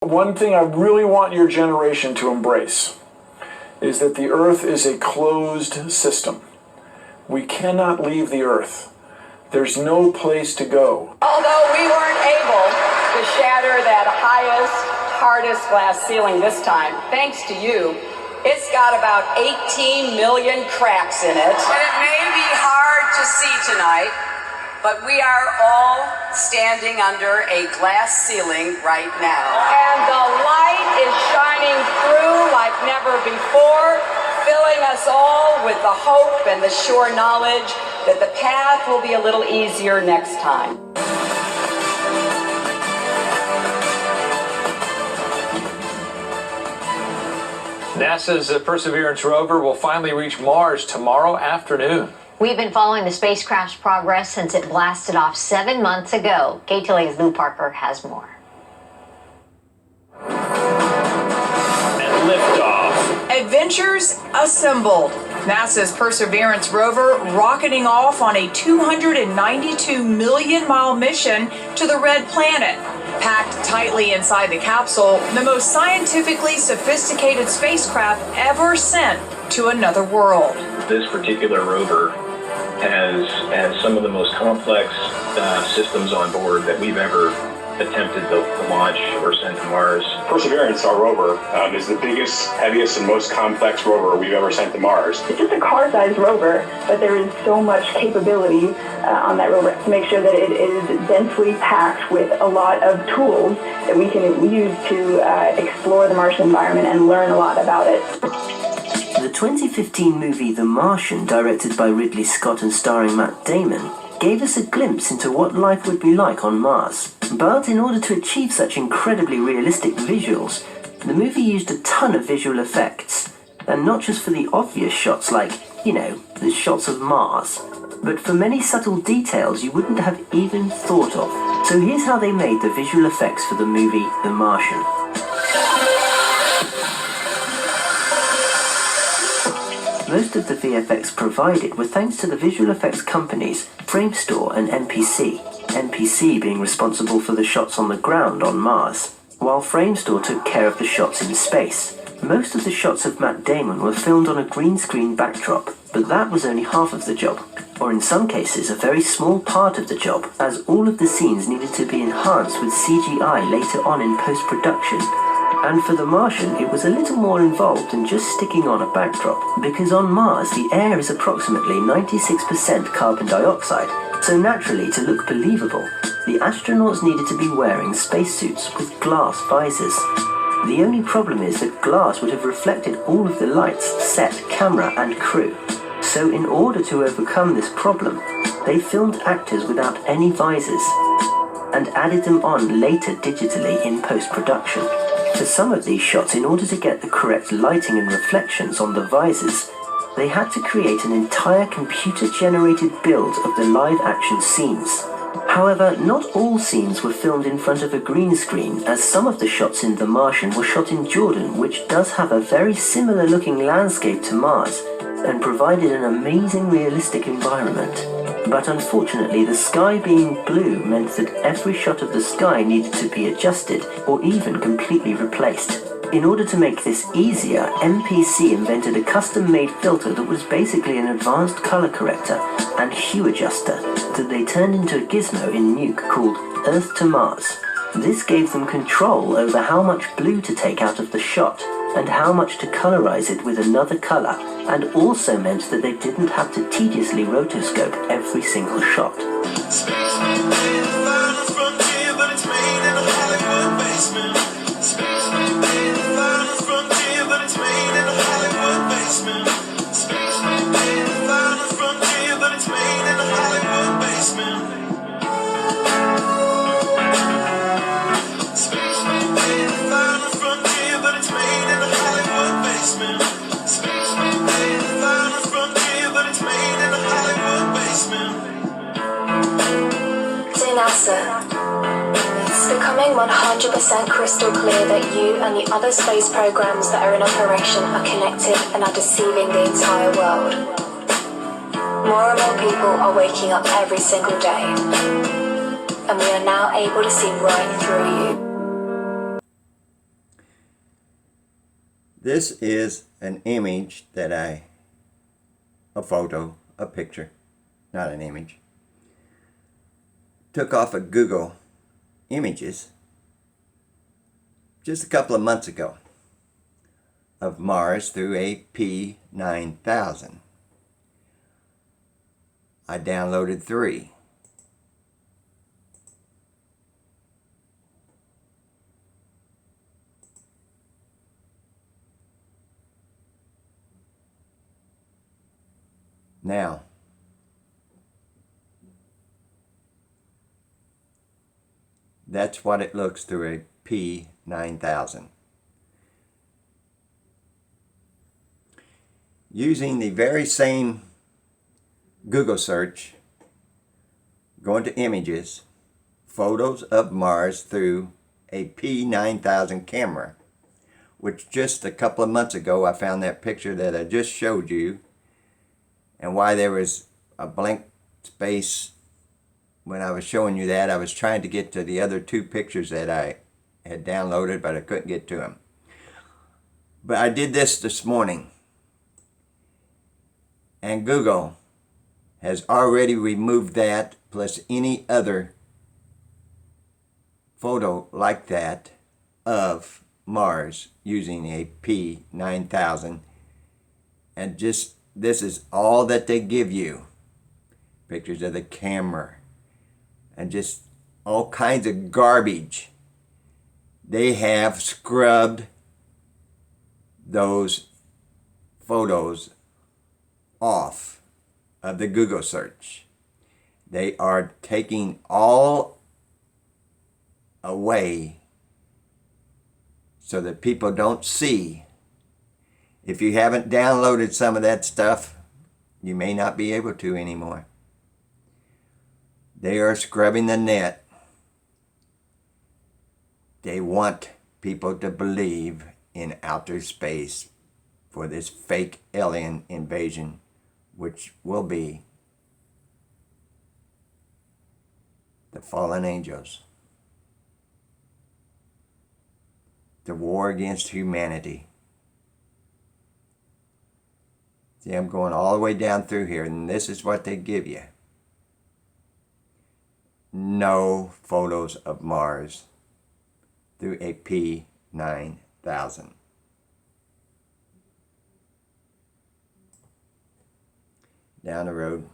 One thing I really want your generation to embrace is that the Earth is a closed system. We cannot leave the Earth. There's no place to go. Although we weren't able to shatter that highest, hardest glass ceiling this time, thanks to you, it's got about 18 million cracks in it. And it may be hard to see tonight, but we are all standing under a glass ceiling right now. And the light is shining through like never before, filling us all with the hope and the sure knowledge that the path will be a little easier next time. NASA's Perseverance rover will finally reach Mars tomorrow afternoon. We've been following the spacecraft's progress since it blasted off 7 months ago. KTLA's Lou Parker has more. And liftoff. Adventures assembled. NASA's Perseverance rover rocketing off on a 292 million mile mission to the Red Planet. Packed tightly inside the capsule, the most scientifically sophisticated spacecraft ever sent to another world. This particular rover has some of the most complex systems on board that we've ever attempted to launch or send to Mars. Perseverance, our rover, is the biggest, heaviest, and most complex rover we've ever sent to Mars. It's just a car-sized rover, but there is so much capability on that rover to make sure that it is densely packed with a lot of tools that we can use to explore the Martian environment and learn a lot about it. The 2015 movie The Martian, directed by Ridley Scott and starring Matt Damon, gave us a glimpse into what life would be like on Mars. But in order to achieve such incredibly realistic visuals, the movie used a ton of visual effects. And not just for the obvious shots like, the shots of Mars, but for many subtle details you wouldn't have even thought of. So here's how they made the visual effects for the movie The Martian. Most of the VFX provided were thanks to the visual effects companies Framestore and MPC, MPC being responsible for the shots on the ground on Mars, while Framestore took care of the shots in space. Most of the shots of Matt Damon were filmed on a green screen backdrop, but that was only half of the job, or in some cases a very small part of the job, as all of the scenes needed to be enhanced with CGI later on in post-production. And for The Martian, it was a little more involved than just sticking on a backdrop, because on Mars the air is approximately 96% carbon dioxide, so naturally, to look believable, the astronauts needed to be wearing spacesuits with glass visors. The only problem is that glass would have reflected all of the lights, set, camera and crew. So in order to overcome this problem, they filmed actors without any visors, and added them on later digitally in post-production. For some of these shots, in order to get the correct lighting and reflections on the visors, they had to create an entire computer-generated build of the live-action scenes. However, not all scenes were filmed in front of a green screen, as some of the shots in The Martian were shot in Jordan, which does have a very similar-looking landscape to Mars, and provided an amazing realistic environment. But unfortunately, the sky being blue meant that every shot of the sky needed to be adjusted or even completely replaced. In order to make this easier, MPC invented a custom-made filter that was basically an advanced color corrector and hue adjuster that they turned into a gizmo in Nuke called Earth to Mars. This gave them control over how much blue to take out of the shot and how much to colorize it with another color, and also meant that they didn't have to tediously rotoscope every single shot. NASA, it's becoming 100% crystal clear that you and the other space programs that are in operation are connected and are deceiving the entire world. More and more people are waking up every single day, and we are now able to see right through you. This is an image that a picture, not an image, took off of Google Images just a couple of months ago of Mars through a P9000. I downloaded 3. Now, that's what it looks through a P9000. Using the very same Google search, going to images, photos of Mars through a P9000 camera, which just a couple of months ago I found that picture that I just showed you, and why there was a blank space when I was showing you that. I was trying to get to the other 2 pictures that I had downloaded, but I couldn't get to them. But I did this morning, and Google has already removed that plus any other photo like that of Mars using a P9000. And just, this is all that they give you. Pictures of the camera and just all kinds of garbage. They have scrubbed those photos off of the Google search. They are taking all away so that people don't see. If you haven't downloaded some of that stuff, you may not be able to anymore. They are scrubbing the net. They want people to believe in outer space for this fake alien invasion, which will be the fallen angels. The war against humanity. See, I'm going all the way down through here, and this is what they give you. No photos of Mars through a P9000. Down the road.